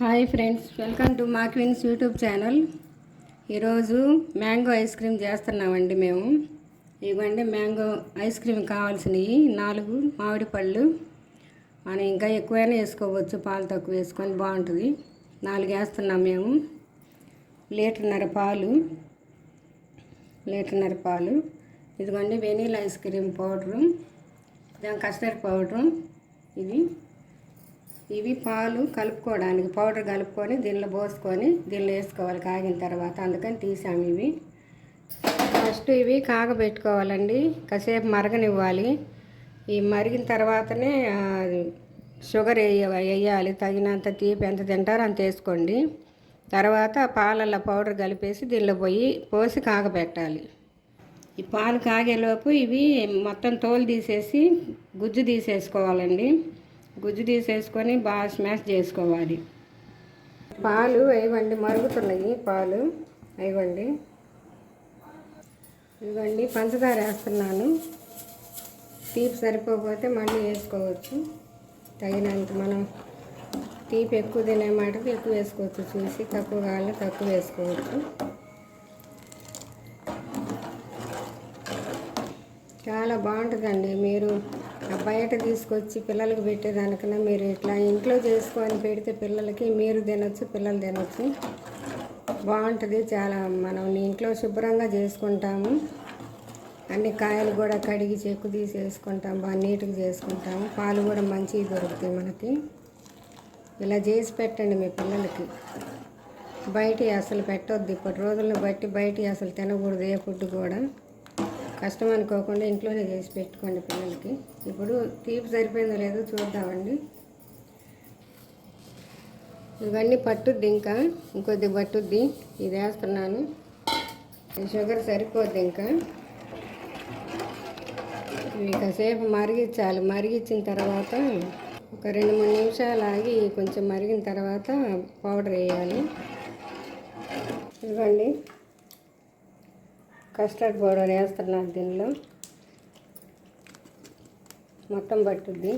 Hi friends, welcome to మా queens YouTube channel. ఈరోజు mango ice cream చేస్తున్నామండి మేము. ఇవ్వండి మ్యాంగో ఐస్ క్రీమ్ కావాల్సినవి 4 మామిడి పళ్ళు. మనం ఇంకా ఎక్కువైనా వేసుకోవచ్చు, పాలు తక్కువ వేసుకొని బాగుంటుంది. 4 వేస్తున్నాం మేము. లీటర్న్నర పాలు. ఇదిగోండి వెనీలా ఐస్ క్రీమ్ పౌడరు, దాని కస్టర్డ్ పౌడరు. ఇవి పాలు కలుపుకోవడానికి పౌడర్ కలుపుకొని దీనిలో పోసుకొని దీనిలో వేసుకోవాలి కాగిన తర్వాత. అందుకని తీసాము ఇవి. ఫస్ట్ ఇవి కాగబెట్టుకోవాలండి, కాసేపు మరగనివ్వాలి. ఈ మరిగిన తర్వాతనే షుగర్ వేయాలి. తగినంత తీపి ఎంత తింటారో అంత వేసుకోండి. తర్వాత పాలల్లో పౌడర్ కలిపేసి దీనిలో పోసి కాగబెట్టాలి. ఈ పాలు కాగేలోపు ఇవి మొత్తం తోలు తీసేసి గుజ్జు తీసేసుకోవాలండి. గుజ్జు తీసేసుకొని బాగా స్మాష్ చేసుకోవాలి. పాలు ఇవ్వండి, మరుగుతున్నాయి పాలు. ఇవ్వండి పంచదార వేస్తున్నాను. తీపి సరిపోకపోతే మళ్ళీ వేసుకోవచ్చు. తగినంత మనం తీపి ఎక్కువ తినే మాటకి ఎక్కువ వేసుకోవచ్చు, చూసి. తక్కువ కావాలి తక్కువ వేసుకోవచ్చు. చాలా బాగుంటుందండి. మీరు బయట తీసుకొచ్చి పిల్లలకి పెట్టేదానికన్నా మీరు ఇట్లా ఇంట్లో చేసుకొని పెడితే పిల్లలకి మీరు తినొచ్చు, పిల్లలు తినొచ్చు. బాగుంటుంది చాలా. మనం ఇంట్లో శుభ్రంగా చేసుకుంటాము. అన్ని కాయలు కూడా కడిగి చెక్కు తీసేసుకుంటాము, బాగా నీట్గా చేసుకుంటాము. పాలు కూడా మంచిగా దొరుకుతాయి మనకి. ఇలా చేసి పెట్టండి మీ పిల్లలకి. బయట అసలు పెట్టొద్దు. ఇప్పటి రోజులను బట్టి బయట అసలు తినకూడదు, ఏ ఫుడ్ కూడా. కష్టం అనుకోకుండా ఇంట్లోనే చేసి పెట్టుకోండి పిల్లలకి. ఇప్పుడు తీపి సరిపోయిందో లేదో చూద్దామండి. ఇవన్నీ పట్టుద్ది, ఇంకొద్ది పట్టుద్ది. ఇది వేస్తున్నాను. షుగర్ సరిపోద్ది. ఇంకా ఇవి కాసేపు మరిగించాలి. మరిగించిన తర్వాత ఒక 2-3 నిమిషాలు ఆగి కొంచెం మరిగిన తర్వాత పౌడర్ వేయాలి. ఇవ్వండి కస్టర్డ్ పౌడర్ వేస్తున్నాను. దీనిలో మొత్తం పట్టుద్ది.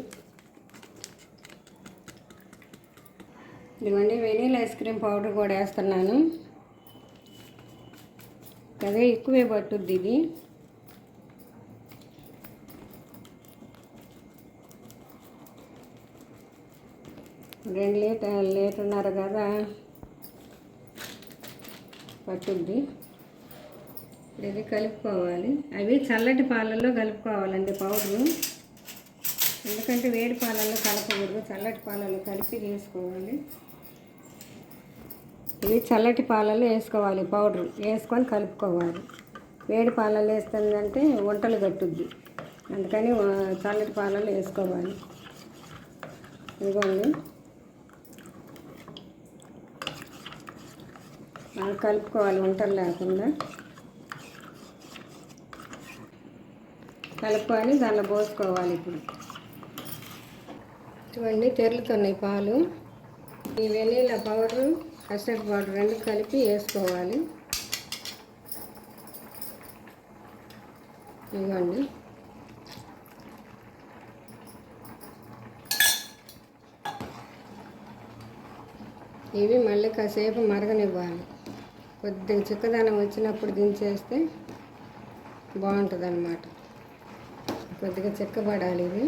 ఇదిగోండి వెనీలా ఐస్ క్రీమ్ పౌడర్ కూడా వేస్తున్నాను. అదే ఎక్కువే పట్టుద్ది ఇది. లీటర్న్నర కదా పట్టుద్ది. ఇది కలుపుకోవాలి. అవి చల్లటి పాలల్లో కలుపుకోవాలండి పౌడరు. ఎందుకంటే వేడి పాలల్లో కలపకూడదు, చల్లటి పాలల్లో కలిపి వేసుకోవాలి. ఇవి చల్లటి పాలల్లో వేసుకోవాలి. పౌడరు వేసుకొని కలుపుకోవాలి. వేడి పాలల్లో వేస్తుందంటే వంటలు కట్టుద్ది. అందుకని చల్లటి పాలల్లో వేసుకోవాలి. ఇదిగోండి కలుపుకోవాలి వంటలు లేకుండా. కలుపుకొని దానిలో పోసుకోవాలి. ఇప్పుడు చూడండి తెరులుతున్నాయి పాలు. ఈ వెనీలా పౌడరు, కస్టర్డ్ పౌడర్ 2 కలిపి వేసుకోవాలి. ఇవ్వండి ఇవి మళ్ళీ కాసేపు మరగనివ్వాలి. కొద్దిగా చిక్కదనం వచ్చినప్పుడు దించేస్తే బాగుంటుంది అన్నమాట. కొద్దిగా చిక్కబడాలి ఇవి.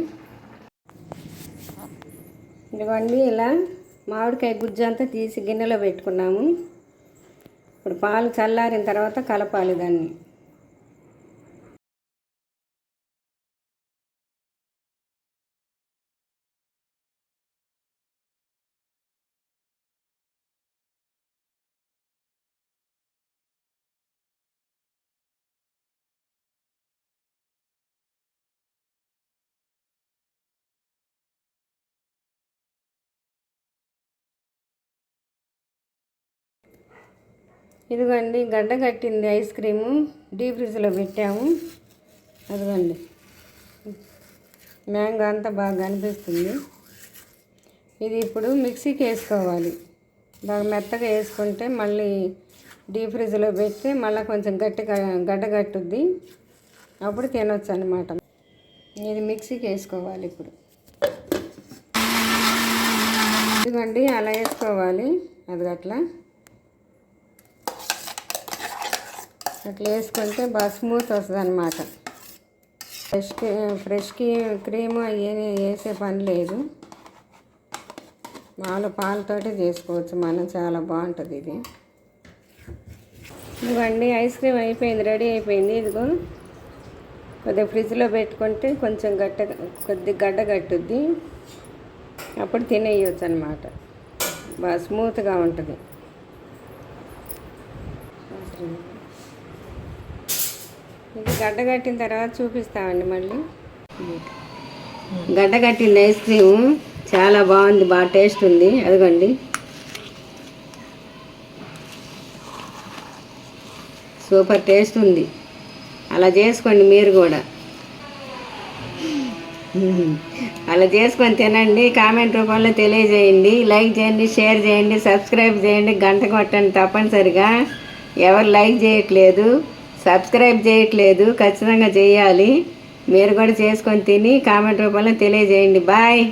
ఇదిగోండి ఇలా మామిడికాయ గుజ్జు అంతా తీసి గిన్నెలో పెట్టుకున్నాము. ఇప్పుడు పాలు చల్లారిన తర్వాత కలపాలి దాన్ని. ఇదిగోండి గడ్డ కట్టింది ఐస్ క్రీము. డీప్ ఫ్రిడ్జ్లో పెట్టాము. అదిగోండి మ్యాంగో అంతా బాగా కనిపిస్తుంది. ఇది ఇప్పుడు మిక్సీకి వేసుకోవాలి. బాగా మెత్తగా వేసుకుంటే మళ్ళీ డీప్ ఫ్రిడ్జ్లో పెడితే మళ్ళీ కొంచెం గట్టిగా గడ్డ కట్టుద్ది. అప్పుడు తినొచ్చు అన్నమాట. ఇది మిక్సీకి వేసుకోవాలి. ఇప్పుడు ఇదిగోండి అలా వేసుకోవాలి. అది అట్లా వేసుకుంటే బాగా స్మూత్ వస్తుంది అన్నమాట. ఫ్రెష్ క్రీమ్ అవి వేసే పని లేదు, పాలతోటే చేసుకోవచ్చు మనం. చాలా బాగుంటుంది ఇది. ఇదిగోండి ఐస్ క్రీమ్ అయిపోయింది, రెడీ అయిపోయింది. ఇదిగో కొద్దిగా ఫ్రిడ్జ్లో పెట్టుకుంటే కొంచెం కొద్దిగా గడ్డ కట్టుద్ది, అప్పుడు తినేయచ్చు అన్నమాట. బాగా స్మూత్గా ఉంటుంది. ఇది గడ్డ కట్టిన తర్వాత చూపిస్తామండి మళ్ళీ. గడ్డ కట్టింది ఐస్ క్రీము, చాలా బాగుంది, బాగా టేస్ట్ ఉంది. అదిగోండి సూపర్ టేస్ట్ ఉంది. అలా చేసుకోండి మీరు కూడా. అలా చేసుకొని తినండి, కామెంట్ రూపంలో తెలియజేయండి, లైక్ చేయండి, షేర్ చేయండి, సబ్స్క్రైబ్ చేయండి, గంట కొట్టండి తప్పనిసరిగా. ఎవరు లైక్ చేయట్లేదు, సబ్స్క్రైబ్ చేయట్లేదు, ఖచ్చితంగా చేయాలి. మీరు కూడా చేసుకొని తిని కామెంట్ రూపంలో తెలియజేయండి. బాయ్.